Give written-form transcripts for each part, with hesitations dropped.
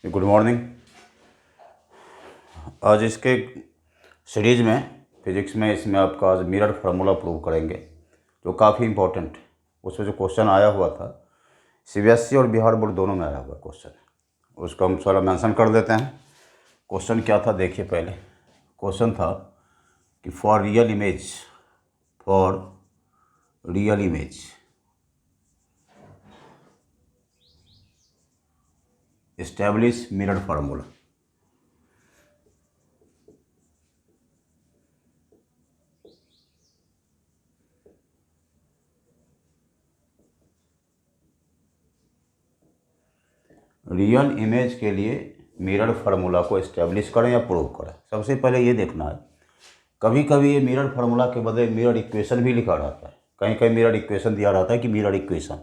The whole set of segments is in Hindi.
Good morning. आज इसके सीरीज में फिजिक्स में इसमें आपका आज मिरर फार्मूला प्रूव करेंगे जो काफ़ी इम्पोर्टेंट। उसमें जो क्वेश्चन आया हुआ था सीबीएसई और बिहार बोर्ड दोनों में आया हुआ क्वेश्चन, उसको हम थोड़ा मेंशन कर देते हैं। क्वेश्चन क्या था देखिए। पहले क्वेश्चन था कि for real image establish mirror formula. Real image के लिए मिरर फार्मूला को एस्टैब्लिश करें या प्रूव करें। सबसे पहले ये देखना है, कभी कभी ये मिरर फार्मूला के बदले मिरर इक्वेशन भी लिखा रहता है, कहीं कहीं मिरर इक्वेशन दिया रहता है कि मिरर इक्वेशन।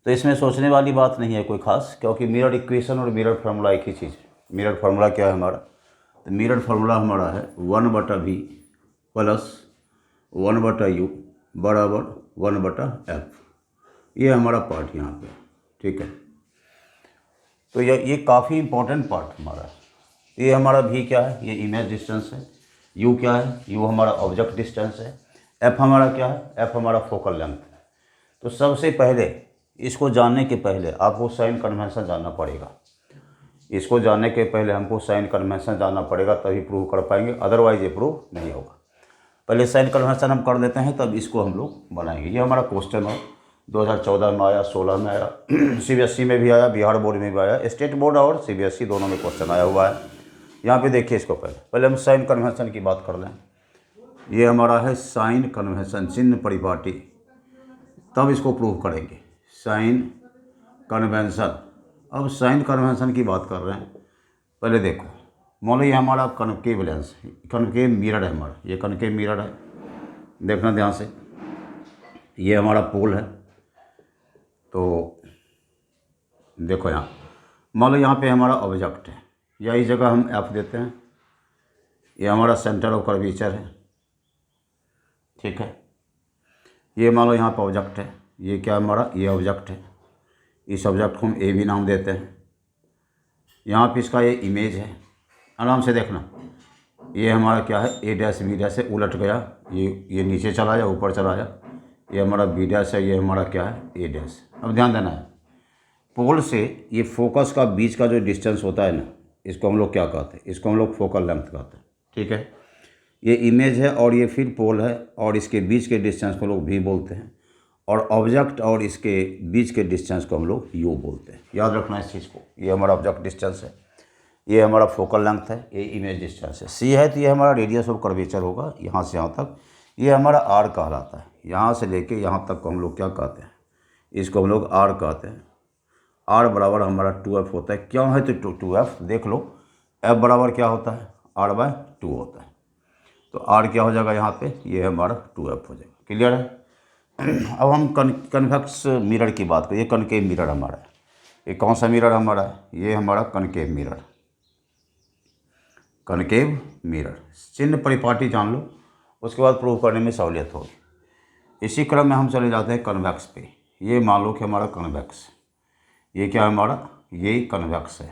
तो इसमें सोचने वाली बात नहीं है कोई खास, क्योंकि मिरर इक्वेशन और मिरर फार्मूला एक ही चीज़ है। मिरर फार्मूला क्या है हमारा, तो मिरर फार्मूला हमारा है 1/v प्लस 1/u बराबर 1/f। ये हमारा पार्ट यहाँ पे, ठीक है। तो ये काफ़ी इंपॉर्टेंट पार्ट हमारा है। ये हमारा v क्या है, ये इमेज डिस्टेंस है। u क्या है, u हमारा ऑब्जेक्ट डिस्टेंस है। f हमारा क्या है, f हमारा फोकल लेंथ है। तो सबसे पहले इसको जानने के पहले आपको साइन कन्वेंशन जानना पड़ेगा। इसको जानने के पहले हमको साइन कन्वेंशन जानना पड़ेगा, तभी प्रूव कर पाएंगे, अदरवाइज ये प्रूव नहीं होगा। पहले साइन कन्वेंशन हम कर देते हैं, तब इसको हम लोग बनाएंगे। ये हमारा क्वेश्चन है, 2014 में आया, 16 में आया, सीबीएसई में भी आया, बिहार बोर्ड में भी आया, स्टेट बोर्ड और सीबीएसई दोनों में क्वेश्चन आया हुआ है। यहाँ पे देखिए, इसको पहले हम साइन कन्वेंशन की बात कर लें। ये हमारा है साइन कन्वेंशन, चिन्ह परिपाटी, तब इसको प्रूव करेंगे साइन कन्वेंशन। अब साइन कन्वेंशन की बात कर रहे हैं। पहले देखो, मान लो ये हमारा कनकेव लेंस, कनकेव मिरर है हमारा, ये कनकेव मिरर है, देखना ध्यान से। ये हमारा पोल है, तो देखो यहाँ मान लो यहाँ पे हमारा ऑब्जेक्ट है, या इस जगह हम एफ देते हैं। ये हमारा सेंटर ऑफ कर्वेचर है, ठीक है। ये मान लो यहाँ पे ऑब्जेक्ट है, ये क्या हमारा, ये ऑब्जेक्ट है। इस ऑब्जेक्ट को हम ए भी नाम देते हैं। यहाँ पे इसका ये इमेज है, आराम से देखना। ये हमारा क्या है, ए डैश बी डैश से उलट गया, ये नीचे चला जाए, ऊपर चला जाए। ये हमारा बी डैश है, ये हमारा क्या है, ए डैश। अब ध्यान देना है, पोल से ये फोकस का बीच का जो डिस्टेंस होता है ना, इसको हम लोग क्या कहते हैं, इसको हम लोग फोकल लेंथ कहते हैं, ठीक है। ये इमेज है और ये फिर पोल है, और इसके बीच के डिस्टेंस को लोग वी बोलते हैं, और ऑब्जेक्ट और इसके बीच के डिस्टेंस को हम लोग यू बोलते हैं। याद रखना इस चीज़ को। ये हमारा ऑब्जेक्ट डिस्टेंस है, ये हमारा फोकल लेंथ है, ये इमेज डिस्टेंस है। सी है तो ये हमारा रेडियस ऑफ कर्वेचर होगा, यहाँ से यहाँ तक। ये हमारा आर कहलाता है, यहाँ से लेके यहाँ तक को हम लोग क्या कहते हैं, इसको हम लोग आर कहते हैं। आर बराबर हमारा 2f होता है। क्यों है तो 2f देख लो, f बराबर क्या होता है, r/2 होता है। तो r क्या हो जाएगा यहाँ पे, ये हमारा 2f हो जाएगा। क्लियर है। अब हम कन्वेक्स मिरर की बात करें। ये कनकेव मिरर हमारा है। ये कौन सा मिरर हमारा है, ये हमारा कनकेव मिरर। कनकेव मिरर, चिन्ह परिपाटी जान लो, उसके बाद प्रूव करने में सहूलियत होगी। इसी क्रम में हम चले जाते हैं कन्वेक्स पे। ये मान लो कि हमारा कन्वेक्स, ये क्या है हमारा, ये कन्वेक्स है।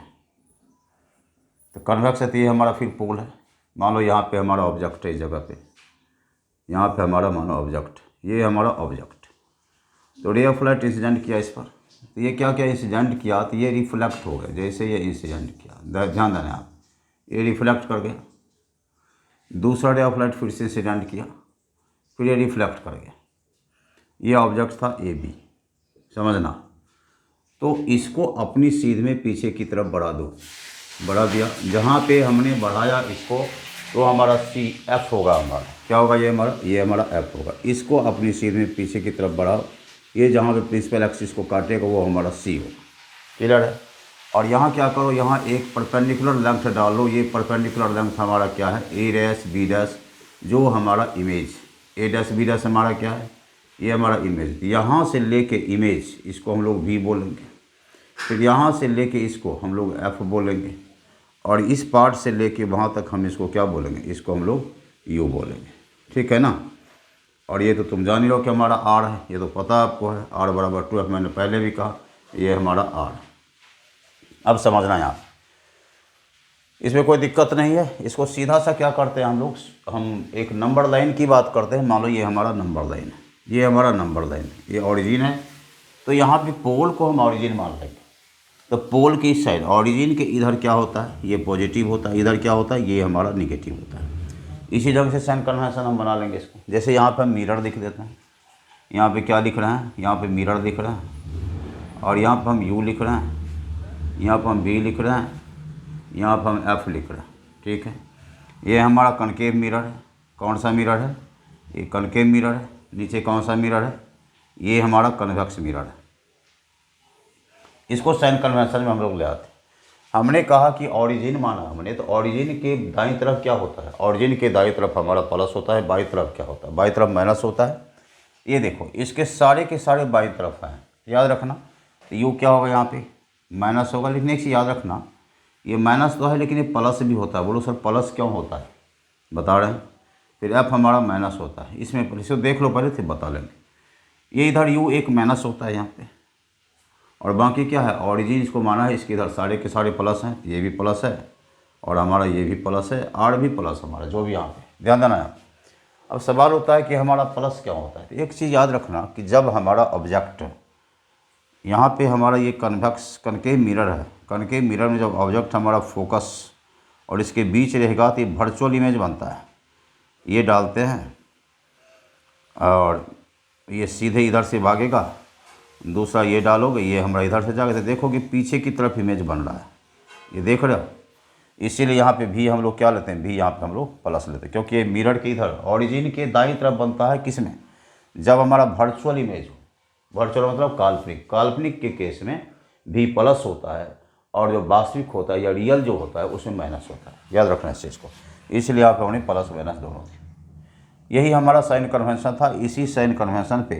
तो कन्वेक्स है तो ये हमारा फिर पोल है। मान लो यहाँ पे हमारा ऑब्जेक्ट है, इस जगह पे, यहाँ पे हमारा मानो ऑब्जेक्ट, ये हमारा ऑब्जेक्ट। तो रे ऑफ लाइट इंसिडेंट किया इस पर, तो ये क्या क्या इंसिडेंट किया, तो ये रिफ्लेक्ट हो गया। जैसे ये इंसिडेंट किया, ध्यान देना आप, ये रिफ्लेक्ट कर गया। दूसरा रे ऑफ लाइट फिर से इंसिडेंट किया, फिर ये रिफ्लेक्ट कर गया। ये ऑब्जेक्ट था ए बी, समझना। तो इसको अपनी सीध में पीछे की तरफ बढ़ा दो, बढ़ा दिया। जहाँ पे हमने बढ़ाया इसको, तो हमारा सी एफ होगा हमारा, क्या होगा, ये हमारा एफ होगा। इसको अपनी सीध में पीछे की तरफ बढ़ाओ, ये जहाँ पे प्रिंसिपल एक्सिस को काटेगा वो हमारा सी होगा। क्लियर है। और यहाँ क्या करो, यहाँ एक परपेंडिकुलर लेंथ डाल लो। ये परपेंडिकुलर लेंथ हमारा क्या है, ए डैश बी डैश, जो हमारा image A dash B dash हमारा क्या है, ये हमारा इमेज। यहाँ से लेके इमेज, इसको हम लोग वी बोलेंगे। फिर यहाँ से लेके इसको हम लोग एफ बोलेंगे, और इस पार्ट से लेके वहाँ तक हम इसको क्या बोलेंगे, इसको हम लोग यू बोलेंगे, ठीक है ना। और ये तो तुम जान ही लो कि हमारा आर है, ये तो पता आपको है, आर बराबर 2f। मैंने पहले भी कहा, ये हमारा आर। अब समझना यहाँ, इसमें कोई दिक्कत नहीं है। इसको सीधा सा क्या करते हैं हम लोग, हम एक नंबर लाइन की बात करते हैं। मान लो ये हमारा नंबर लाइन है, ये हमारा नंबर लाइन है, ये ऑरिजिन है। तो यहाँ पे पोल को हम ऑरिजिन मान लेंगे। तो पोल की इस साइड ऑरिजिन के इधर क्या होता है, ये पॉजिटिव होता है, इधर क्या होता है, ये हमारा निगेटिव होता है। इसी जगह से साइन कन्वेंशन हम बना लेंगे इसको। जैसे यहाँ पे हम मिरर लिख देते हैं, यहाँ पे क्या लिख रहे हैं, यहाँ पे मिरर लिख रहे हैं, और यहाँ पे हम यू लिख रहे हैं, यहाँ पे हम बी लिख रहे हैं, यहाँ पे हम एफ लिख रहे हैं। ठीक है, ये हमारा कनकेव मिरर है। कौन सा मिरर है, ये कनकेव मिरर है। नीचे कौन सा मिरर है, ये हमारा कन्वेक्स मिरर है। इसको साइन कन्वेंशन में हम लोग ले आते हैं। हमने कहा कि ऑरिजिन माना हमने, तो ऑरिजिन के दाईं तरफ क्या होता है, ऑरिजिन के दाईं तरफ हमारा प्लस होता है, बाईं तरफ क्या होता है, बाईं तरफ माइनस होता है। ये देखो, इसके सारे के सारे बाईं तरफ हैं, याद रखना। तो यू क्या होगा, यहाँ पे माइनस होगा। लेकिन एक चीज़ याद रखना, ये माइनस तो है लेकिन ये प्लस भी होता है। बोलो सर प्लस क्यों होता है, बता रहे हैं। फिर एफ हमारा माइनस होता है, इसमें इसको देख लो पहले, फिर बता लेंगे। ये इधर यू एक माइनस होता है यहाँ पे, और बाकी क्या है, ऑरिजिन इसको माना है, इसके इधर सारे के सारे प्लस हैं। ये भी प्लस है और हमारा ये भी प्लस है, आर भी प्लस हमारा, जो भी यहाँ पे ध्यान देना है। अब सवाल होता है कि हमारा प्लस क्यों होता है। तो एक चीज़ याद रखना कि जब हमारा ऑब्जेक्ट यहाँ पे हमारा ये कन्वेक्स कनकेव मिरर है, कनकेव मिरर में जब ऑब्जेक्ट हमारा फोकस और इसके बीच रहेगा तो ये वर्चुअल इमेज बनता है। ये डालते हैं और ये सीधे इधर से भागेगा, दूसरा ये डालोगे, ये हमारा इधर से जाएगा, तो देखोगे पीछे की तरफ इमेज बन रहा है। ये देख रहे हो, इसीलिए यहाँ पे भी हम लोग क्या लेते हैं, भी यहाँ पे हम लोग प्लस लेते हैं, क्योंकि ये मिरर के इधर ऑरिजिन के दाईं तरफ बनता है। किस में, जब हमारा वर्चुअल इमेज हो, वर्चुअल मतलब काल्पनिक, काल्पनिक के केस में भी प्लस होता है, और जो वास्तविक होता है या रियल जो होता है उसमें माइनस होता है। याद रखना इस चीज़ को, इसलिए आप हमने प्लस माइनस दोनों थे। यही हमारा साइन कन्वेंशन था। इसी साइन कन्वेंशन पे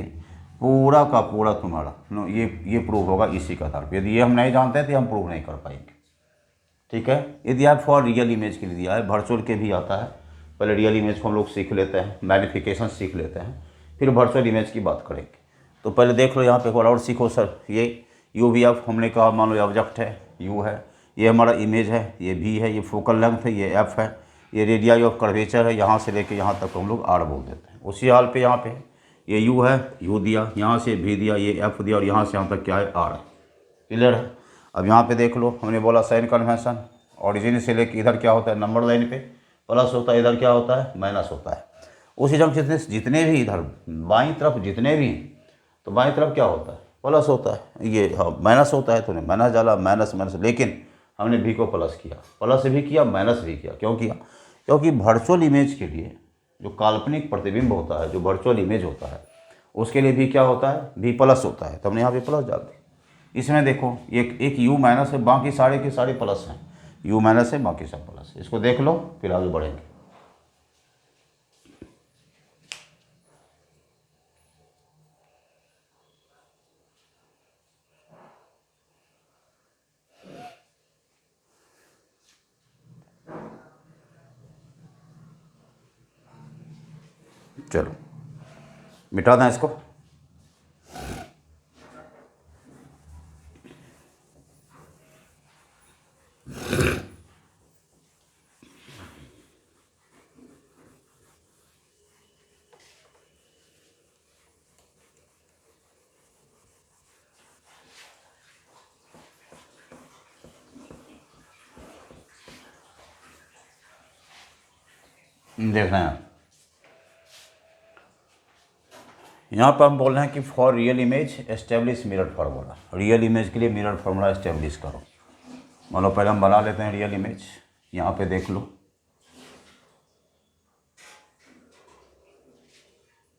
पूरा का पूरा तुम्हारा ये प्रूव होगा इसी का आधार पर। यदि ये हम नहीं जानते तो हम प्रूव नहीं कर पाएंगे। ठीक है, यदि आप फॉर रियल इमेज के लिए दिया है, वर्चुअल के भी आता है। पहले रियल इमेज को हम लोग सीख लेते हैं, मैग्निफिकेशन सीख लेते हैं, फिर वर्चुअल इमेज की बात करेंगे। तो पहले देख लो यहाँ पे, और सीखो सर। ये यू भी एफ हमने कहा, मान लो ऑब्जेक्ट है, यू है, ये हमारा इमेज है, ये भी है, ये फोकल लेंथ है, ये एफ है, ये रेडियाई ऑफ कर्वेचर है, यहाँ से लेके यहाँ तक हम लोग आर बोल देते हैं। उसी हाल पे यहाँ पे ये यू है, यू दिया, यहाँ से भी दिया, ये एफ दिया, और यहाँ से यहाँ तक क्या है, आर है। क्लियर है। अब यहाँ पे देख लो, हमने बोला साइन कन्वेंशन, ऑरिजिन से लेके इधर क्या होता है, नंबर लाइन पे प्लस होता है, इधर क्या होता है, माइनस होता है। उसी जगह जितने भी इधर बाईं तरफ जितने भी, तो बाईं तरफ क्या होता है, प्लस होता है। ये हाँ माइनस होता है, तो उन्हें माइनस डाला, माइनस माइनस, लेकिन हमने भी को प्लस किया, प्लस भी किया, माइनस भी किया। क्यों किया, क्योंकि वर्चुअल इमेज के लिए जो काल्पनिक प्रतिबिंब होता है, जो वर्चुअल इमेज होता है, उसके लिए भी क्या होता है, भी प्लस होता है। तो हमने यहाँ पे प्लस डाल दिया। इसमें देखो एक यू माइनस है, बाकी सारे के सारे प्लस हैं। यू माइनस है, बाकी सब प्लस है। इसको देख लो, फिर आगे बढ़ेंगे। चलो मिटा दें इसको। देखना है, यहाँ पर हम बोल रहे हैं कि for real image establish mirror formula. Real image के लिए मिरर फार्मूला एस्टेब्लिश करो। मान लो पहले हम बना लेते हैं रियल इमेज। यहाँ पे देख लो,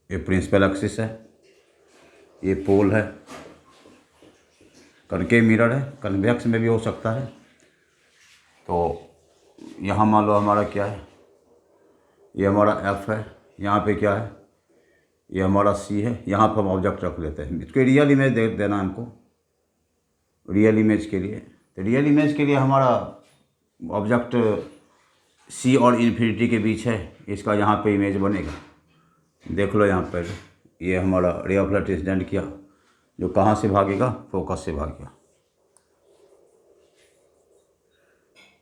ये प्रिंसिपल एक्सिस है, ये पोल है, कनकेव मिरर है, कन्वेक्स में भी हो सकता है। तो यहाँ मान लो हमारा क्या है, ये हमारा एफ है, यहाँ पे क्या है, ये हमारा सी है। यहाँ पर हम ऑब्जेक्ट रख लेते हैं। इसके रियल इमेज दे देना हमको, रियल इमेज के लिए। तो रियल इमेज के लिए हमारा ऑब्जेक्ट सी और इन्फिनिटी के बीच है, इसका यहाँ पे इमेज बनेगा। देख लो यहाँ पर, ये हमारा रे ऑफ लाइट इंसिडेंट किया, जो कहाँ से भागेगा, फोकस से भागेगा।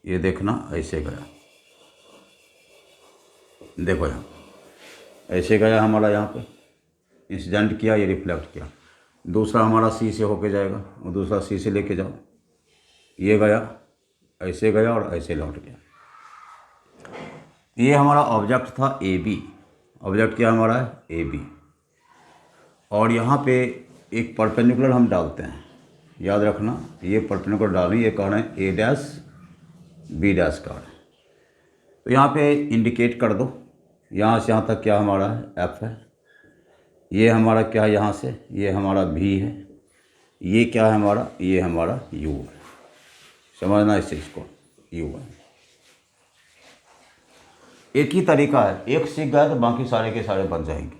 ये देखना ऐसे गया, देखो यहाँ ऐसे गया हमारा, यहाँ पे इंसिडेंट किया, ये रिफ्लेक्ट किया। दूसरा हमारा सी से होके जाएगा और दूसरा सी से लेके जाओ, ये गया ऐसे गया और ऐसे लौट गया। ये हमारा ऑब्जेक्ट था ए बी, ऑब्जेक्ट क्या हमारा है ए बी, और यहाँ पे एक परपेंडिकुलर हम डालते हैं, याद रखना ये परपेंडिकुलर डालनी, ये कह रहे हैं ए डैश बी डैश का है। तो यहाँ पे इंडिकेट कर दो, यहाँ से यहाँ तक क्या हमारा है एफ है, ये हमारा क्या है यहाँ से, ये हमारा भी है, ये क्या है हमारा, ये हमारा यू है, समझना इस चीज़ को, यू है। एक ही तरीका है, एक सीख गए तो बाकी सारे के सारे बन जाएंगे।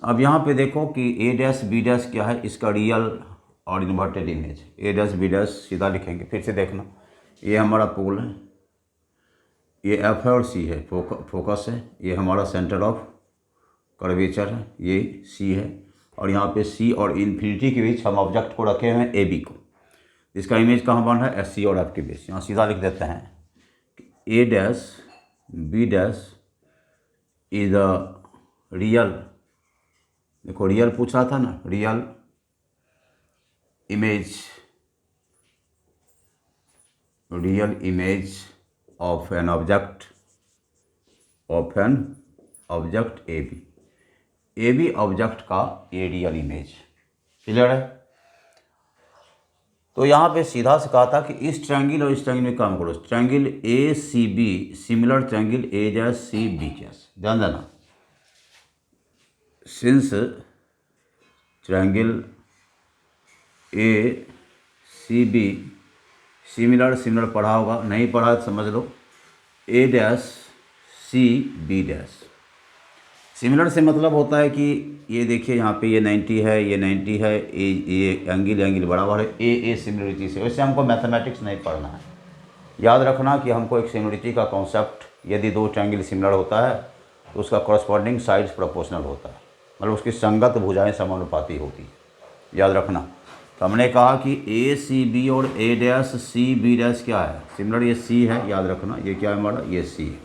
अब यहाँ पे देखो कि ए डैश बी डैश क्या है, इसका रियल और इन्वर्टेड इमेज, ए डैश बी डैश सीधा लिखेंगे, फिर से देखना, ये हमारा पोल है, ये एफ है और सी है, फोकस है, ये हमारा सेंटर ऑफ कर्वेचर है, ये सी है, और यहाँ पे सी और इन्फिनिटी के बीच हम ऑब्जेक्ट को रखे हैं ए बी को, इसका इमेज कहाँ बन रहा है एस सी और एफ के बीच। यहाँ सीधा लिख देते हैं कि A dash B dash is the real, देखो रियल पूछ रहा था ना, real image of an object A B object का ये रियल इमेज, क्लियर है। तो यहाँ पे सीधा से कहा था कि इस ट्रायंगल और इस ट्रायंगल में काम करो, triangle A C B similar triangle A dash C B dash, ध्यान देना, since triangle A C B similar पढ़ा होगा, नहीं पढ़ा तो समझ लो, A dash C B dash. Similar से मतलब होता है कि ये देखिए यहाँ पे ये 90 है, ये 90 है, ये एंगल बराबर है, ए सिमिलरिटी से। वैसे हमको मैथमेटिक्स नहीं पढ़ना है, याद रखना कि हमको एक सिमिलरिटी का कॉन्सेप्ट, यदि दो ट्रायंगल सिमिलर होता है तो उसका कॉरस्पॉन्डिंग साइड्स प्रोपोर्शनल होता है, मतलब उसकी संगत भुजाएं समानुपाती होती है, याद रखना। तो हमने कहा कि ए सी बी और A dash C B dash क्या है सिमिलर, ये सी है, याद रखना ये क्या है हमारा, ये सी है।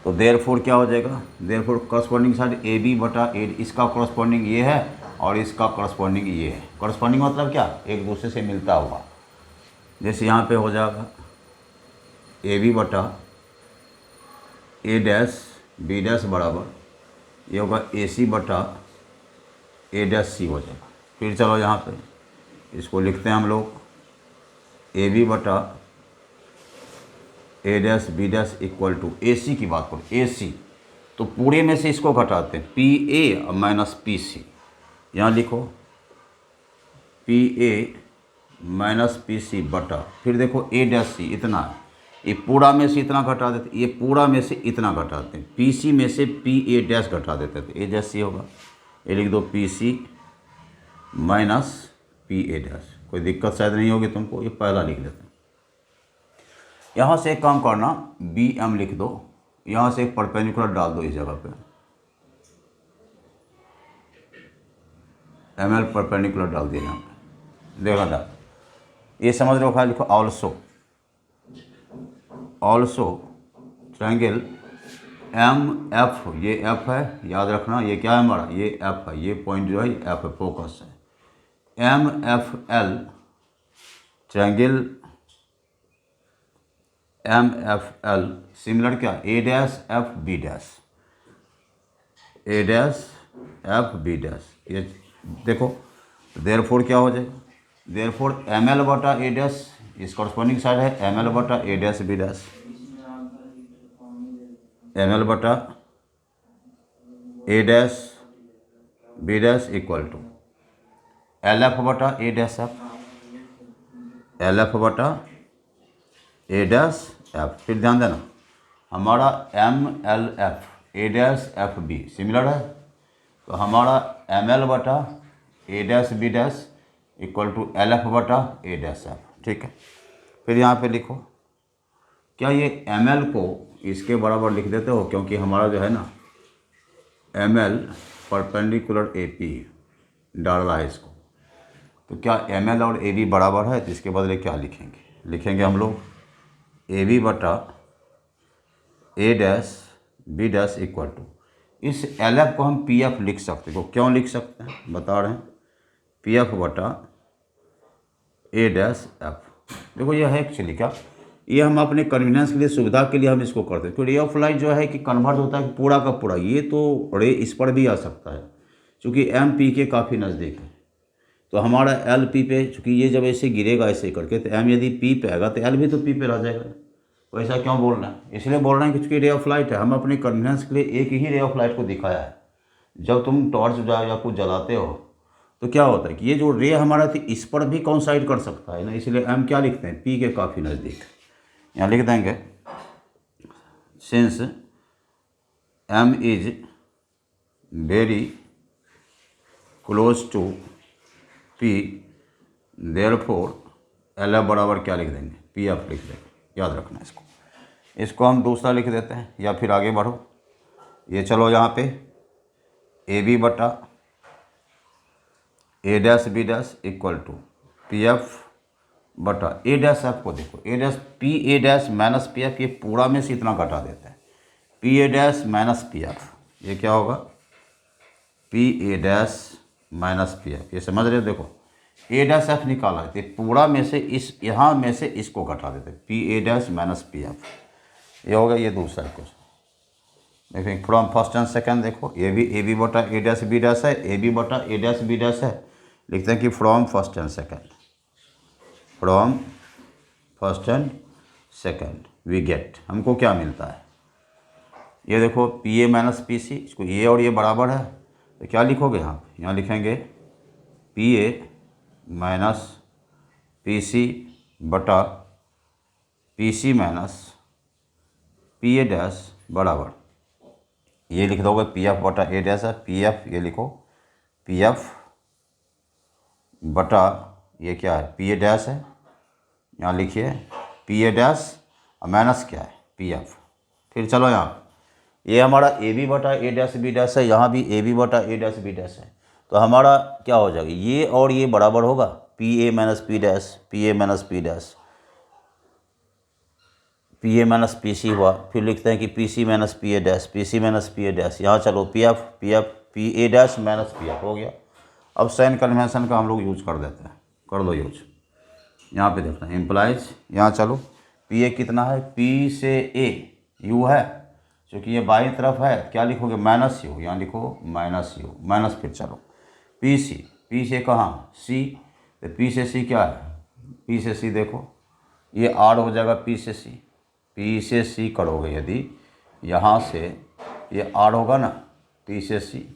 तो देयरफॉर क्या हो जाएगा, therefore corresponding side A B बटा ए, इसका कॉरस्पॉन्डिंग ये है और इसका कॉरस्पॉन्डिंग ये है। कॉरस्पॉन्डिंग मतलब क्या, एक दूसरे से मिलता हुआ, जैसे यहाँ पे हो जाएगा ए बी बटा ए डैश बी डैश बराबर ये होगा ए सी बटा ए डैश सी हो जाएगा। फिर चलो यहाँ पे इसको लिखते हैं हम लोग ए बी बटा A dash B dash equal to A C की बात करो, ए सी तो पूरे में से इसको घटाते हैं, P A minus P C, यहाँ लिखो P A minus P C बटा, फिर देखो ए डैश सी इतना है, ये पूरा में से इतना घटा देते, ये पूरा में से इतना घटाते हैं, पी सी में से पी ए डैश घटा देते थे, ए डैश सी होगा, ये लिख दो P C minus P A dash, कोई दिक्कत शायद नहीं होगी तुमको, ये पहला लिख लेते हैं। यहाँ से एक काम करना, बी एम लिख दो, यहाँ से एक परपेंडिकुलर डाल दो इस जगह पे, एम एल परपेंडिकुलर डाल दिया यहाँ पे, देखा था ये समझ लो, खाली लिखो ऑल्सो ट्रायंगल एम एफ, ये एफ है, याद रखना ये क्या है हमारा, ये एफ है, ये पॉइंट जो है एफ है, फोकस है, M F L triangle M F L similar क्या, A dash F B dash, A dash F B dash, ये देखो देयरफॉर क्या हो जाएगा, देयरफॉर एम एल बटा ए डैश, इस कॉरस्पॉन्डिंग साइड है एम एल बटा A dash B dash, M L बटा A dash B dash equal to L F बटा A dash F, L F बटा ए डैश एफ। फिर ध्यान देना हमारा M L F A dash F B similar है, तो हमारा एम एल बटा A dash B dash equal to L F बटा ए डैश एफ, ठीक है। फिर यहाँ पे लिखो, क्या ये एम एल को इसके बराबर लिख देते हो, क्योंकि हमारा जो है ना M L perpendicular A P डाल रहा है इसको, तो क्या एम एल और ए बी बराबर है, तो इसके बदले क्या लिखेंगे, लिखेंगे हम लोग ए बी बटा A dash B dash equal to, इस एल एफ को हम पी एफ लिख सकते हैं। क्यों लिख सकते हैं बता रहे हैं, पी एफ बटा ए डैश एफ। देखो ये है एक्चुअली क्या, ये हम अपने कन्वीनियंस के लिए, सुविधा के लिए हम इसको करते हैं। तो रे ऑफ लाइट जो है कि कन्वर्ट होता है पूरा का पूरा, ये तो रे इस पर भी आ सकता है क्योंकि एम पी के काफ़ी नज़दीक है। तो हमारा एल पी पे, चूँकि ये जब ऐसे गिरेगा ऐसे करके, तो एम यदि पी पे आएगा तो एल भी तो पी पे रह जाएगा। तो ऐसा क्यों बोल रहे हैं, इसलिए बोल रहे हैं कि चूँकि रे ऑफ लाइट है, हम अपने कन्वीनियंस के लिए एक ही रे ऑफ लाइट को दिखाया है। जब तुम टॉर्च या कुछ जलाते हो तो क्या होता है कि ये जो रे हमारा थी इस पर भी कॉन्साइड कर सकता है ना, इसलिए एम क्या लिखते हैं, पी के काफ़ी नज़दीक। यहाँ लिख देंगे since M is very close to P therefore L F बराबर क्या लिख देंगे, पी एफ लिख देंगे। याद रखना इसको हम दूसरा लिख देते हैं, या फिर आगे बढ़ो। ये चलो यहाँ पे ए बी बटा A dash B dash equal to P F बटा ए डैश एफ को देखो, A dash P A dash minus P F, ये पूरा में से इतना घटा देता है, P A dash minus P F. ये क्या होगा, P A dash minus P F. ये समझ रहे हो, देखो ए डैश एफ निकाला है तो पूरा में से इस यहाँ में से इसको घटा देते, P A dash minus P F. ये होगा ये दूसरा क्वेश्चन। देखिए फ्रॉम फर्स्ट एंड सेकंड, देखो ए बी बटा ए डैश बी डैश है, ए बी बटा ए डैश बी डैश है। लिखते हैं कि from first and second, from first and second we get, हमको क्या मिलता है। ये देखो P A minus P C, इसको ये और ये बराबर है तो क्या लिखोगे यहाँ लिखेंगे P A minus P C बटा P C minus P A dash बराबर, ये लिख दोगे पी एफ बटा ए डैश है, पी एफ ये लिखो पी एफ बटा ये क्या है, पी ए डैश है, यहाँ लिखिए पी ए डैश और माइनस क्या है, पी एफ। फिर चलो यहाँ ये हमारा ए बी बटा ए डैश बी डैश है, यहाँ भी ए बी बटा ए डैश बी डैश है, तो हमारा क्या हो जाएगा, ये और ये बराबर होगा P A minus P dash, P A minus P dash, P A minus P C हुआ। फिर लिखते हैं कि P C minus P A dash, P C minus P A dash. यहाँ चलो P F P A dash minus P F हो गया। अब साइन कन्वेंशन का हम लोग यूज कर देते हैं, कर दो यूज। यहाँ पे देखते हैं इम्प्लाइज, यहाँ चलो पी ए कितना है, पी से ए यू है, क्योंकि ये बाई तरफ है क्या लिखोगे माइनस यू, यहाँ लिखो माइनस यू माइनस। फिर चलो पी से कहाँ सी, तो पी से सी क्या है, पी से सी देखो ये आर हो जाएगा, पी से सी करोगे यदि यहाँ से ये आर होगा ना, पी से सी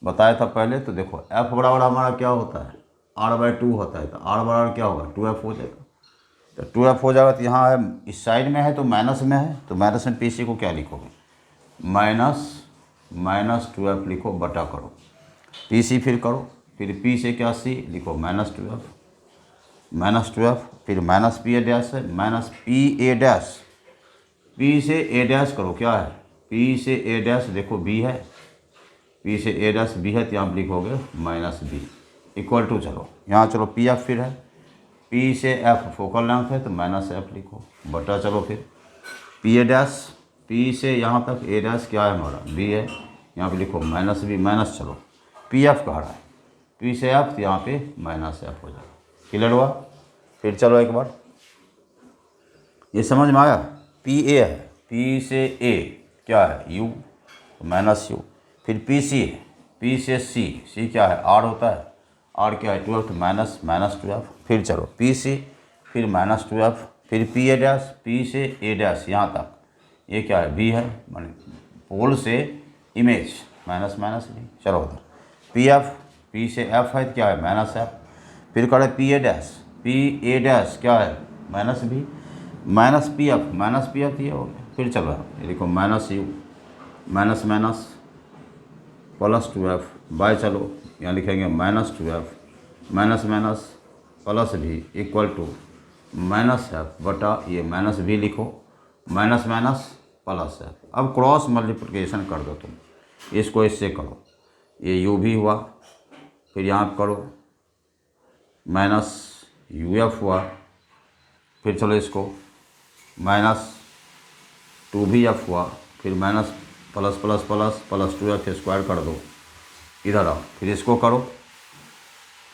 बताया था पहले। तो देखो एफ बराबर हमारा क्या होता है, आर बाई टू होता है, तो आर बराबर क्या होगा, टू एफ हो जाएगा। तो टू एफ हो जाएगा, तो यहाँ है इस साइड में है तो माइनस में है, तो माइनस में पी सी को क्या लिखोगे, माइनस टू एफ लिखो बटा करो पी सी, फिर करो फिर पी से क्या सी लिखो माइनस टू एफ, फिर माइनस पी ए डैश है, minus P A dash, P से ए डैश करो क्या है, पी से ए डैश देखो बी है, पी से ए डैश बी है, तो यहाँ लिखोगे माइनस बी इक्वल टू, चलो यहाँ चलो पी एफ फिर है, पी से एफ फोकल लेंथ है तो माइनस एफ लिखो बटा, चलो फिर पी ए डैश, पी से यहाँ तक ए डैश क्या है हमारा बी है, यहाँ पे लिखो माइनस बी माइनस, चलो पी एफ कह रहा है, पी से एफ तो यहाँ पे माइनस एफ हो जाएगा। क्लियर हुआ। फिर चलो एक बार ये समझ में आया, पी ए है, पी से ए क्या है यू माइनस यू, फिर पी सी है, पी से सी क्या है आर होता है, आर क्या है 12 माइनस 12। फिर चलो पी सी फिर माइनस 12, फिर पी ए डैश, पी से ए डैश यहाँ तक ये क्या है बी है, मान पोल से इमेज माइनस बी। चलो उधर पी एफ, पी से एफ है तो क्या है माइनस एफ, फिर करे पी ए डैश क्या है minus B, minus P F ये हो गया। फिर चलो ये देखो minus U minus plus 2f by, चलो यहाँ लिखेंगे minus 2f minus plus v equal to minus F बटा ये माइनस भी लिखो, माइनस प्लस एफ। अब क्रॉस मल्टीप्लिकेशन कर दो तुम, इसको इससे करो, ये यू भी हुआ, फिर यहाँ करो माइनस यू एफ हुआ, फिर चलो इसको माइनस 2v(f) हुआ, फिर minus plus plus plus plus 2f² कर दो, इधर आओ, फिर इसको करो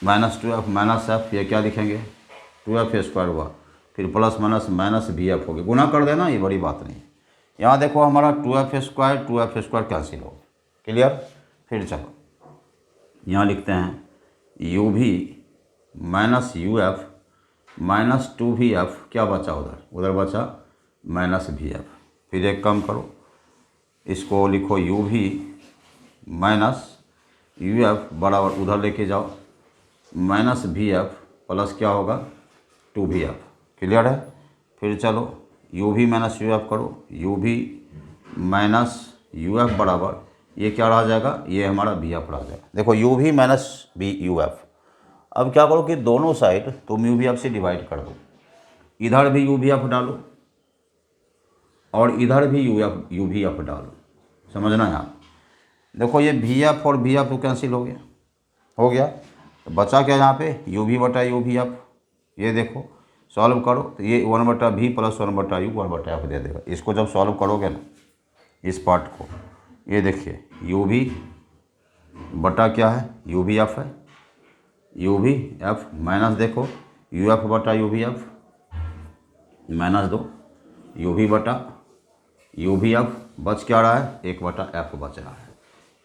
-2f माइनस f, ये क्या लिखेंगे 2f² हुआ, फिर प्लस माइनस माइनस v(f) हो गया, गुना कर देना, ये बड़ी बात नहीं है। यहाँ देखो हमारा 2f² कैंसिल हो, क्लियर। फिर चलो यहाँ लिखते हैं u v माइनस uf माइनस 2v(f), क्या बचा उधर बचा -vf। फिर एक काम करो, इसको लिखो u v माइनस uf बराबर उधर लेके जाओ -vf प्लस क्या होगा 2vf, क्लियर है। फिर चलो u v माइनस uf करो, u v माइनस uf बराबर ये क्या रह जाएगा, ये हमारा vf रह जाएगा। देखो u v माइनस uf, अब क्या करो कि दोनों साइड तुम u v f से डिवाइड कर दो, इधर भी u v f डालो और इधर भी u v f डालो, समझना यहाँ। देखो ये vf और vf तो कैंसिल हो गया, तो बचा क्या यहाँ पे u v बटा u v f। ये देखो सॉल्व करो तो ये 1/v प्लस 1/u 1/f दे देगा। इसको जब सॉल्व करोगे ना इस पार्ट को, ये देखिए u v बटा क्या है u v f है, u v f माइनस देखो u f बटा u v f माइनस दो u v बटा u v f, बच क्या रहा है 1/f बच रहा है,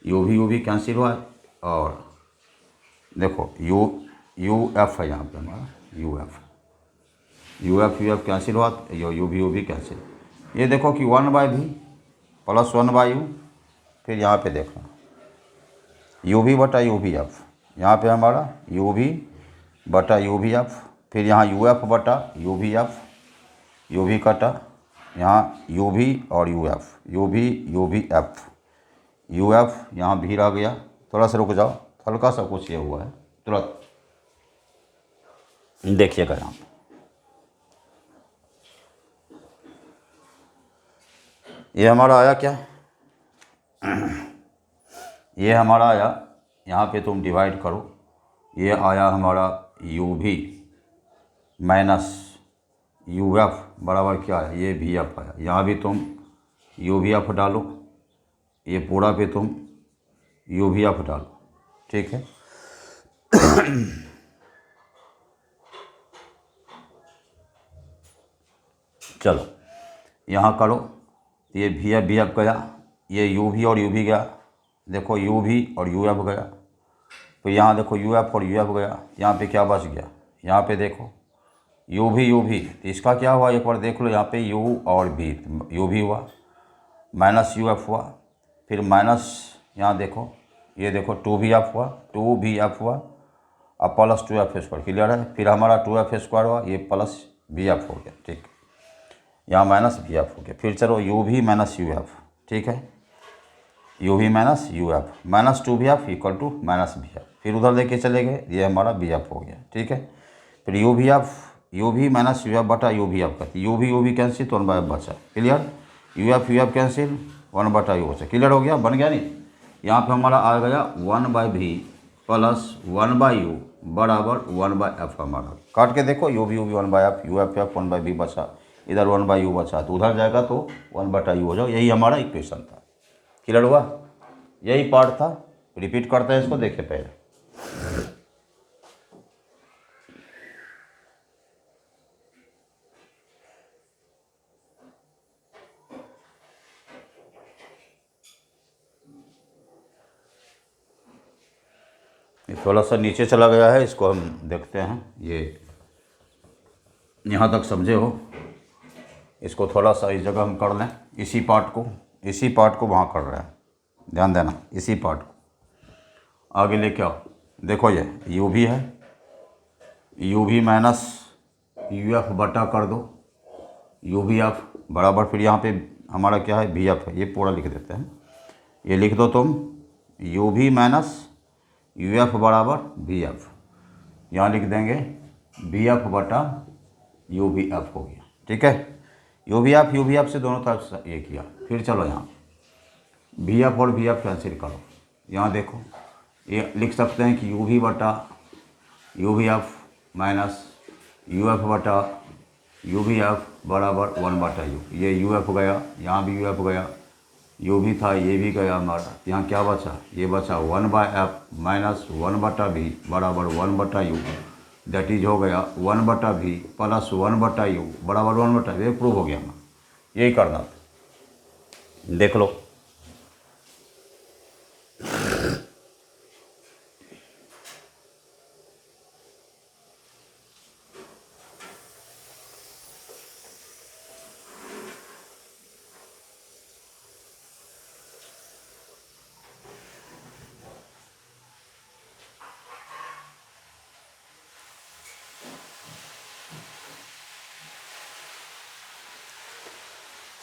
u v कैंसिल हुआ है, और देखो u f है यहाँ पे हमारा u f कैंसिल हुआ, u v कैंसिल। ये देखो कि 1/v प्लस 1/u, फिर यहाँ पे देखना u v बटा u v f, यहाँ पे हमारा u v बटा u v f, फिर यहाँ u f बटा u v f, u v कटा, यहाँ u v और u v f, u f यहाँ भी रह गया। थोड़ा सा रुक जाओ, हल्का सा कुछ ये हुआ है, तुरंत देखिएगा यहाँ पे ये हमारा आया क्या, ये हमारा आया, यहाँ पे तुम डिवाइड करो, ये आया हमारा u v minus u f बराबर क्या है, ये v f आया, यहाँ भी तुम u v f डालो, ये पूरा पे तुम u v f डालो, ठीक है। चलो यहाँ करो, ये v f गया, ये u v और u v गया, देखो u v और u f गया, तो यहाँ देखो u f और u f गया, यहाँ पे क्या बच गया, यहाँ पे देखो u v, तो इसका क्या हुआ एक बार देख लो, यहाँ पे u और v, u v हुआ माइनस u f हुआ, फिर माइनस यहाँ देखो, ये देखो 2v(f) हुआ अब प्लस 2f², क्लियर है। फिर हमारा 2f² हुआ, ये प्लस vf हो गया, ठीक, यहाँ माइनस vf हो गया। फिर चलो u v माइनस uf, ठीक है, u v माइनस uf माइनस 2vf equal to minus vf, फिर उधर लेके चले गए, ये हमारा vf हो गया, ठीक है। फिर u v माइनस uf बटा u v f करती, u v कैंसिल तो 1/f बचा, clear, u f cancel 1/u बचा, क्लियर हो गया, बन गया नहीं। यहाँ पे हमारा आ गया 1/v प्लस 1/u बराबर 1/f, हमारा काट के देखो u v 1/f, u f 1/v बचा, इधर 1/u बचा, तो उधर जाएगा तो 1/u हो जाओ, यही हमारा इक्वेशन था, क्लियर हुआ, यही पार्ट था। रिपीट करते हैं इसको, देखिए पहले थोड़ा सा नीचे चला गया है, इसको हम देखते हैं, ये यहाँ तक समझे हो, इसको थोड़ा सा इस जगह हम कर लें, इसी पार्ट को वहाँ कर रहे हैं, ध्यान देना, इसी पार्ट को आगे लेके आओ। देखो ये u v है, u v minus u f बटा कर दो u v f बराबर, फिर यहाँ पे हमारा क्या है v f है, ये पूरा लिख देते हैं, ये लिख दो तुम u v minus u f बराबर v f, यहाँ लिख देंगे v f बटा u v f हो गया, ठीक है। u v f से दोनों तरफ से ये किया। फिर चलो यहाँ v f और v f कैंसिल करो, यहाँ देखो ये लिख सकते हैं कि u v बटा u v f minus u f बटा यू भी एफ बराबर 1/u, ये यू एफ गया, यहाँ भी यू एफ गया, यू भी था, ये भी गया हमारा, यहाँ क्या बचा, ये बचा 1/f माइनस 1/v बराबर 1/u, दैट इज हो गया 1/v प्लस 1/u बराबर 1/v। ये प्रूव हो गया हमारा, यही करना था, देख लो।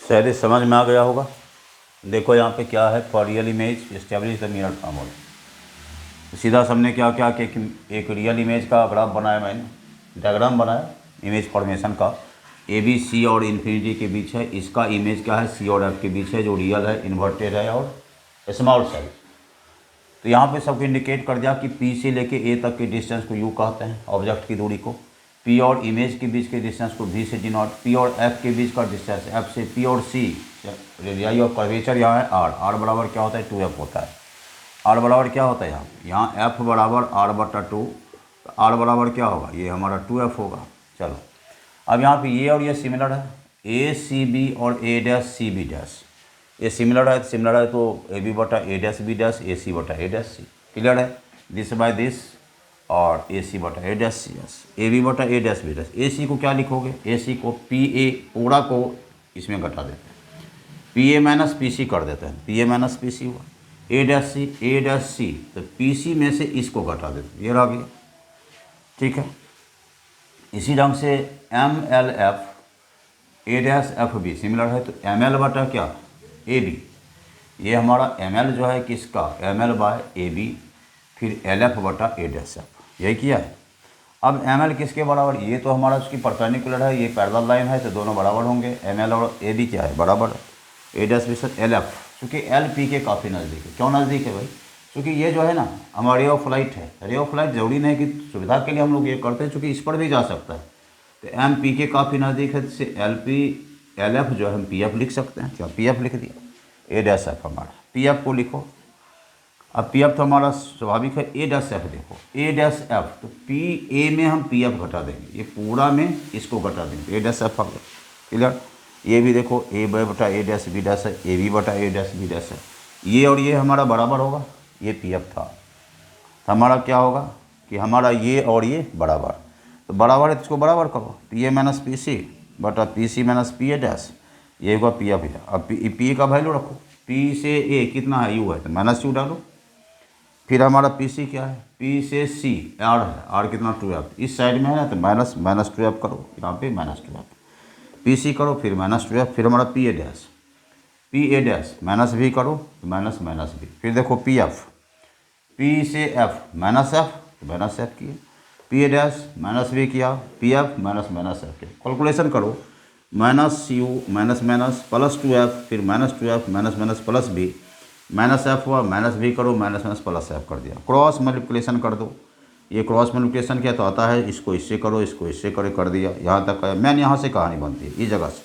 शायद समझ में आ गया होगा। देखो यहाँ पे क्या है, for real image establish the mirror formula. सीधा हमने क्या क्या कि एक रियल इमेज का ग्राफ बनाया, मैंने डायग्राम बनाया इमेज फॉर्मेशन का। ए बी सी और इन्फिनिटी के बीच है, इसका इमेज क्या है, सी और एफ के बीच है, जो रियल है, इन्वर्टेड है और स्मॉल साइज। तो यहाँ पे सबको इंडिकेट कर दिया कि पी से लेके ए तक के डिस्टेंस को यू कहते हैं, ऑब्जेक्ट की दूरी को। पी और इमेज के बीच के डिस्टेंस को वी से डिनोट, पी और एफ के बीच का डिस्टेंस एफ से, पी और सी रेडियाई ऑफ कर्वेचर यहाँ है आर, आर बराबर क्या होता है 2f होता है। आर बराबर क्या होता है यहाँ एफ बराबर r/2, तो आर बराबर क्या होगा, ये हमारा 2f होगा। चलो अब यहाँ पे ये और ये सिमिलर है, ए सी बी और A dash C B dash, ये सिमिलर है तो ए बी बटा A dash B dash, A C बटा ए डैश सी, क्लियर है, दिस बाय दिस, और ए सी बटा A dash C S, A B बटा A dash B dash. A C को क्या लिखोगे, ए सी को पी ए पूरा को इसमें घटा देते हैं, P A minus P C कर देते हैं, P A minus P C हुआ, ए डैश सी, तो पी सी में से इसको घटा देते हैं, ये रह गया, ठीक है। इसी ढंग से M L F A dash F B similar है, तो एम एल बटा क्या ए बी, ये हमारा एम एल जो है किसका, M L by A B, फिर एल एफ बटा ए डैश एफ, यही किया है। अब एम एल किसके बराबर, ये तो हमारा उसकी परपेंडिकुलर है, ये पैरेलल लाइन है, तो दोनों बराबर होंगे, एम एल और ए बी क्या है बराबर, ए डैश बी से एल एफ, क्योंकि एल पी के काफ़ी नज़दीक है। क्यों नज़दीक है भाई, क्योंकि ये जो है ना हमारा रे ऑफ लाइट है, रे ऑफ लाइट जरूरी नहीं कि सुविधा के लिए हम लोग ये करते हैं, चूँकि इस पर भी जा सकता है, तो एम पी के काफ़ी नज़दीक है, जिससे एल पी एल एफ जो है हम पी एफ लिख सकते हैं, क्या पी एफ लिख दिया, ए डैश एफ हमारा, पी एफ को लिखो। अब पी एफ तो हमारा स्वाभाविक है, ए डैश एफ देखो, ए डैश एफ, तो पी ए में हम पी एफ घटा देंगे, ये पूरा में इसको घटा देंगे, ए डैश एफ आ गया, क्लियर। ये भी देखो ए बटा ए डैश बी डैश है, ए बी बटा ए डैश बी डैश है, ये और ये हमारा बराबर होगा, ये पी एफ था, तो हमारा क्या होगा कि हमारा ये और ये बराबर, तो बराबर है, इसको बराबर करो, P A minus P C बटा P C minus P A dash, ये होगा पी एफ है। अब पी का वैल्यू रखो, पी से ए कितना है यू है, तो माइनस यू डालो, फिर हमारा पी सी क्या है, पी से सी आर है, आर कितना 2f, इस साइड में है ना, तो माइनस 2f करो, यहाँ पे माइनस 2f, पी सी करो, फिर माइनस 2f, फिर हमारा P A dash minus v करो, तो माइनस भी, फिर देखो पी एफ, पी से एफ माइनस एफ किया, P A dash minus v किया, पी एफ माइनस एफ किया, कैलकुलेशन करो, minus U minus plus 2f, फिर minus 2f minus plus B, minus F हुआ, माइनस भी करो, माइनस प्लस एफ कर दिया, क्रॉस मल्टीप्लिकेशन कर दो, ये क्रॉस मल्टीप्लिकेशन क्या तो आता है, इसको इससे करो, इसको इससे करो, कर दिया, यहाँ तक है। मैंने यहाँ से कहानी बनती है इस जगह से,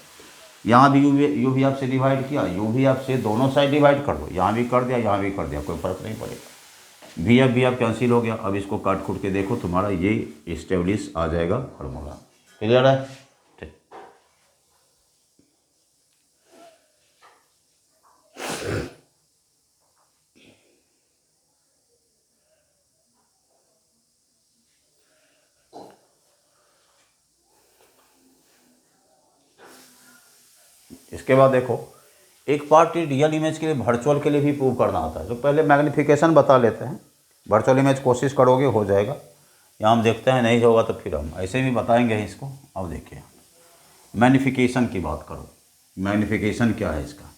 यहाँ भी यू भी आपसे डिवाइड किया, यू भी आपसे दोनों साइड डिवाइड कर दो, यहाँ भी कर दिया, यहाँ भी कर दिया, कोई फर्क नहीं पड़ेगा, भी आप कैंसिल हो गया। अब इसको काट खुट के देखो, तुम्हारा ये इस्टेब्लिश आ जाएगा फार्मूला, क्लियर है, ठीक। इसके बाद देखो, एक पार्ट रियल इमेज के लिए वर्चुअल के लिए भी प्रूव करना होता है, तो पहले मैग्नीफिकेशन बता लेते हैं, वर्चुअल इमेज कोशिश करोगे हो जाएगा, यहाँ हम देखते हैं, नहीं होगा तो फिर हम ऐसे भी बताएंगे इसको। अब देखिए मैग्नीफिकेशन की बात करो, मैग्नीफिकेशन क्या है इसका,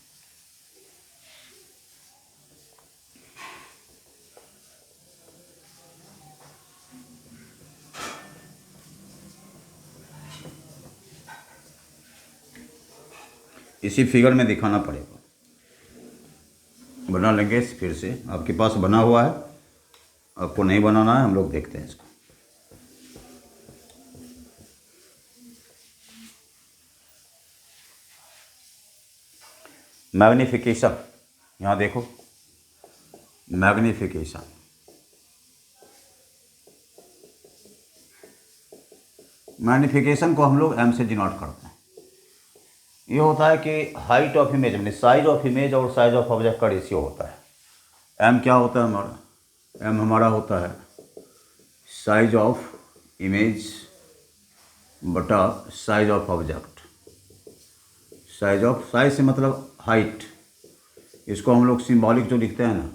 इसी फिगर में दिखाना पड़ेगा, बना लेंगे फिर से, आपके पास बना हुआ है, आपको नहीं बनाना है, हम लोग देखते हैं इसको। मैग्नीफिकेशन, यहाँ देखो मैग्नीफिकेशन, मैग्नीफिकेशन को हम लोग एम से डिनोट करते हैं। ये होता है कि हाइट ऑफ इमेज यानी साइज ऑफ इमेज और साइज ऑफ ऑब्जेक्ट का रेशियो होता है। एम क्या होता है हमारा, एम हमारा होता है साइज ऑफ इमेज बटा साइज ऑफ ऑब्जेक्ट। साइज से मतलब हाइट, इसको हम लोग सिंबॉलिक जो लिखते हैं ना,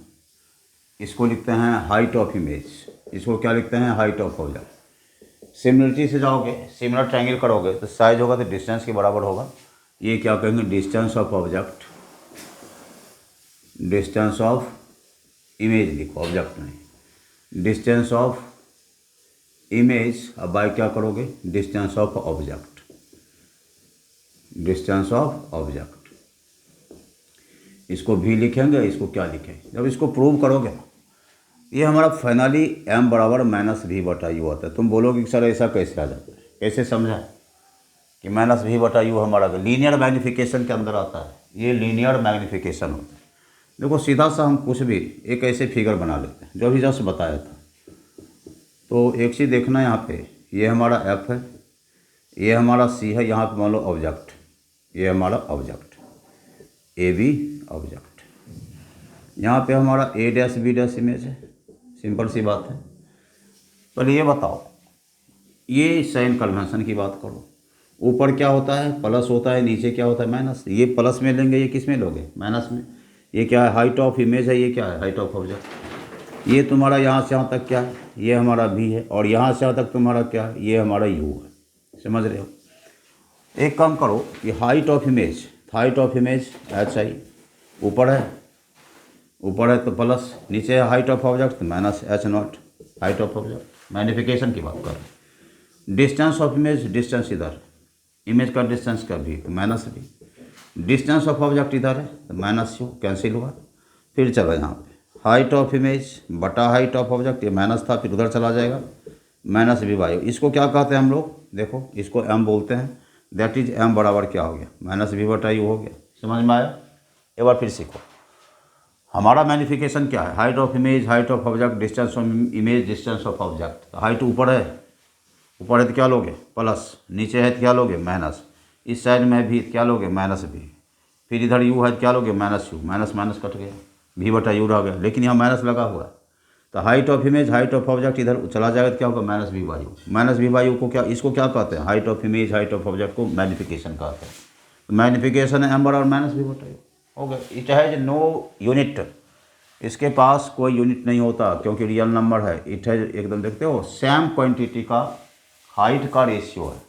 इसको लिखते हैं हाइट ऑफ इमेज, इसको क्या लिखते हैं, हाइट ऑफ ऑब्जेक्ट। सिमिलरिटी से जाओगे, सिमिलर ट्रायंगल करोगे तो साइज होगा तो डिस्टेंस के बराबर होगा। ये क्या कहेंगे, distance of object, distance of image लिखो, ऑब्जेक्ट नहीं, डिस्टेंस ऑफ इमेज। अब बाय क्या करोगे, distance of object, distance of object. इसको भी लिखेंगे, इसको क्या लिखेंगे, जब इसको प्रूव करोगे ये हमारा फाइनली m बराबर माइनस वी बटा यू आता है। तुम बोलोगे कि सर ऐसा कैसे आ जाता है, कैसे समझा कि माइनस वी बटा यू हमारा लीनियर मैग्नीफिकेशन के अंदर आता है। ये लीनियर मैग्नीफिकेशन होता है। देखो सीधा सा हम कुछ भी एक ऐसे फिगर बना लेते हैं जो अभी जस्ट बताया था। तो एक चीज़ देखना यहाँ पे, ये हमारा f है, ये हमारा c है, यहाँ पे मान लो ऑब्जेक्ट, ये हमारा ऑब्जेक्ट ए बी ऑब्जेक्ट, यहाँ पे हमारा a dash b dash image है। सिंपल सी बात है। पर ये बताओ, ये साइन कन्वेंशन की बात करो, ऊपर क्या होता है, प्लस होता है, नीचे क्या होता है, माइनस। ये प्लस में लेंगे, ये किस में लोगे, माइनस में। ये क्या है, हाइट ऑफ इमेज है, ये क्या है, हाइट ऑफ ऑब्जेक्ट। ये तुम्हारा यहाँ से यहाँ तक क्या है, ये हमारा v है, और यहाँ से यहाँ तक तुम्हारा क्या है, ये हमारा u है। समझ रहे हो। एक काम करो, ये height of image, height of image H I ऊपर है तो प्लस, नीचे है हाइट ऑफ ऑब्जेक्ट तो minus H not, height of object. Magnification की बात करें, डिस्टेंस ऑफ इमेज, डिस्टेंस इधर, इमेज का डिस्टेंस का भी तो माइनस भी, डिस्टेंस ऑफ ऑब्जेक्ट इधर है तो माइनस यू कैंसिल हुआ। फिर चलो यहाँ पे हाइट ऑफ इमेज बटा हाइट ऑफ ऑब्जेक्ट, ये माइनस था फिर उधर चला जाएगा, माइनस वी बाई। इसको क्या कहते हैं हम लोग, देखो इसको m बोलते हैं। दैट इज m बराबर क्या हो गया, माइनस वी बटा यू हो गया। समझ में आया। एक बार फिर सीखो, हमारा मैग्नीफिकेशन क्या है, height of image, height of object, distance of image, distance of object. Height ऊपर है तो क्या लोगे, प्लस, नीचे है तो क्या लोगे, माइनस, इस साइड में भी क्या लोगे, माइनस भी, फिर इधर यू है तो क्या लोगे, minus U, minus minus cut गया, भी बटा यू रह गया, लेकिन यहाँ माइनस लगा हुआ है। तो height of image, height of object इधर चला जाएगा तो क्या होगा, minus V by U. Minus V by U को क्या, इसको क्या कहते हैं, height of image, height of object को मैग्नीफिकेशन कहते हैं। तो मैग्नीफिकेशन है m बराबर माइनस वी बटा यू हो गया। इट हैज नो यूनिट, इसके पास कोई यूनिट नहीं होता क्योंकि रियल नंबर है। इट हैज, एकदम देखते हो सेम क्वांटिटी का हाइट का रेशियो है,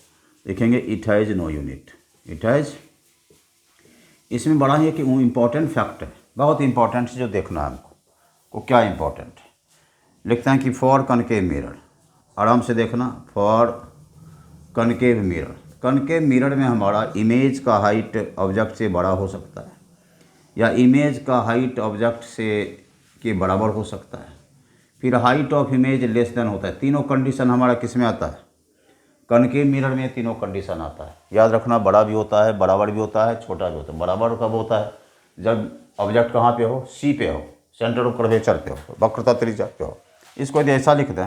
देखेंगे it has no unit, it has. इसमें बड़ा ही कि इम्पॉर्टेंट फैक्ट है, बहुत इंपॉर्टेंट जो देखना है हमको को, क्या इंपॉर्टेंट है। लिखते हैं कि फॉर कनकेव मिरर, आराम से देखना, for concave mirror. Concave mirror में हमारा इमेज का हाइट ऑब्जेक्ट से बड़ा हो सकता है, या इमेज का हाइट ऑब्जेक्ट से के बराबर हो सकता है, फिर height of image less than होता है। तीनों कंडीशन हमारा किस में आता है, कनकेव मिरर में तीनों कंडीशन आता है। याद रखना, बड़ा भी होता है, बराबर भी होता है, छोटा भी होता है। बराबर कब होता है, जब ऑब्जेक्ट कहाँ पे हो, सी पे हो, सेंटर ऑफ कर्वेचर पे हो, वक्रता त्रिज्या पे हो। इसको यदि ऐसा लिख दें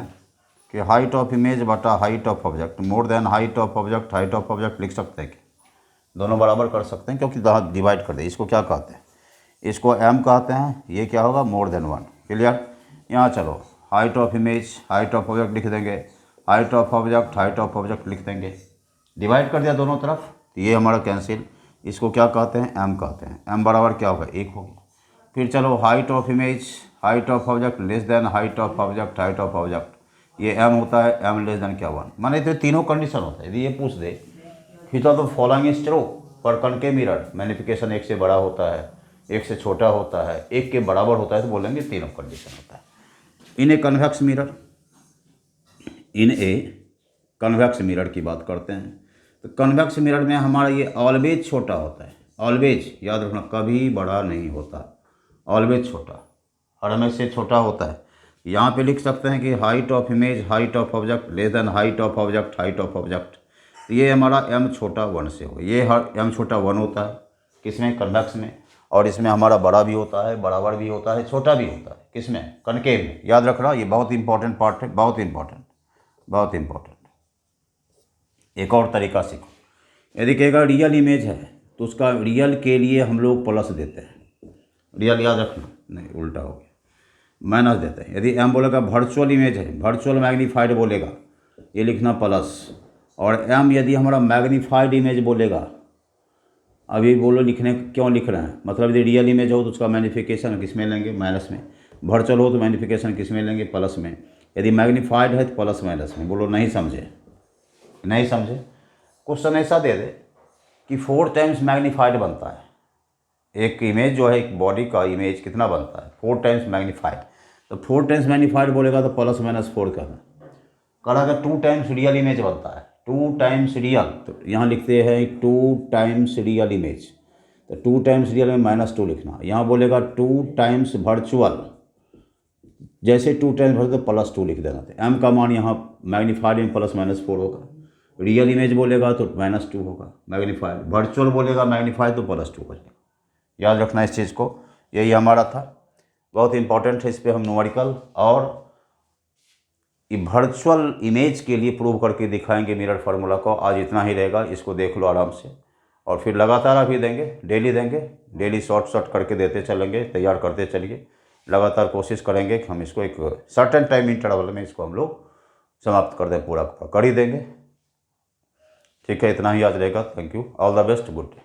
कि हाइट ऑफ इमेज बटा height of object more than height of object, height of object लिख सकते हैं कि दोनों बराबर कर सकते हैं, क्योंकि डिवाइड कर दे। इसको क्या कहते हैं, इसको m कहते हैं, ये क्या होगा, मोर देन 1। क्लियर। यहाँ चलो, height of image, height of object लिख देंगे, height of object, height of object लिख देंगे, डिवाइड कर दिया दोनों तरफ, तो ये हमारा कैंसिल। इसको क्या कहते हैं, m कहते हैं। m बराबर क्या होगा, 1 होगा। फिर चलो, height of image, height of object less than height of object, height of object, ये m होता है, m लेस देन क्या 1। माने तो तीनों कंडीशन होता है। यदि ये पूछ दे खींचा तो following is true for concave mirror, magnification 1 से बड़ा होता है, 1 से छोटा होता है, 1 के बराबर होता है, तो बोलेंगे तीनों कंडीशन होता है। In a convex mirror, in a convex mirror की बात करते हैं, तो कन्वेक्स मिरर में हमारा ये ऑलवेज छोटा होता है। ऑलवेज याद रखना, कभी बड़ा नहीं होता, ऑलवेज छोटा, हर हमेशा छोटा होता है। यहाँ पे लिख सकते हैं कि height of image, height of object less than height of object, height of object. तो ये हमारा m छोटा 1 से हो, ये हर m छोटा 1 होता है किसमें, कन्वेक्स में। और इसमें हमारा बड़ा भी होता है, बराबर भी होता है, छोटा भी होता है। किसमें? कनकेव में। याद रखना, ये बहुत इंपॉर्टेंट पार्ट है, बहुत इंपॉर्टेंट, बहुत इंपॉर्टेंट। एक और तरीका सीखो। यदि कहेगा रियल इमेज है तो उसका रियल के लिए हम लोग प्लस देते हैं। रियल याद रखना, नहीं उल्टा हो गया, माइनस देते हैं। यदि एम बोलेगा वर्चुअल इमेज है, वर्चुअल मैग्नीफाइड बोलेगा, ये लिखना प्लस। और एम यदि हमारा मैग्नीफाइड इमेज बोलेगा, अभी बोलो लिखने क्यों लिख रहे हैं, मतलब यदि रियल इमेज हो तो उसका मैग्नीफिकेशन किस में लेंगे? माइनस में। वर्चुअल हो तो मैग्नीफिकेशन किस में लेंगे? प्लस में। यदि मैग्नीफाइड है तो प्लस माइनस में। बोलो नहीं समझे? नहीं समझे? क्वेश्चन ऐसा दे दे कि 4 टाइम्स मैग्नीफाइड बनता है। एक इमेज जो है, एक बॉडी का इमेज कितना बनता है? 4 टाइम्स मैग्नीफाइड। तो 4 टाइम्स मैग्नीफाइड बोलेगा तो प्लस माइनस 4 करना। कहा अगर 2 टाइम्स रियल इमेज बनता है, 2 टाइम्स रियल, तो यहाँ लिखते हैं 2 टाइम्स रियल इमेज, तो 2 टाइम्स रियल में -2 लिखना। यहाँ बोलेगा 2 टाइम्स वर्चुअल, जैसे 2 टाइम्स वर्चुअल तो +2 लिख देना। तो एम का मान यहाँ मैग्नीफाइड में +-4 होगा। रियल इमेज बोलेगा तो -2 होगा मैग्नीफाइड, वर्चुअल बोलेगा मैग्नीफाइड तो +2 हो जाएगा। याद रखना इस चीज़ को। यही हमारा था, बहुत इंपॉर्टेंट है। इस पर हम न्यूमेरिकल और वर्चुअल इमेज के लिए प्रूव करके दिखाएंगे मिरर फार्मूला को। आज इतना ही रहेगा, इसको देख लो आराम से, और फिर लगातार अभी देंगे, डेली देंगे, डेली शॉर्ट करके देते चलेंगे, तैयार करते चलिए। लगातार कोशिश करेंगे कि हम इसको एक सर्टेन टाइम इंटरवल में इसको हम लोग समाप्त कर दें, पूरा कर ही देंगे। ठीक है, इतना ही आज रहेगा। Thank you, all the best, good day.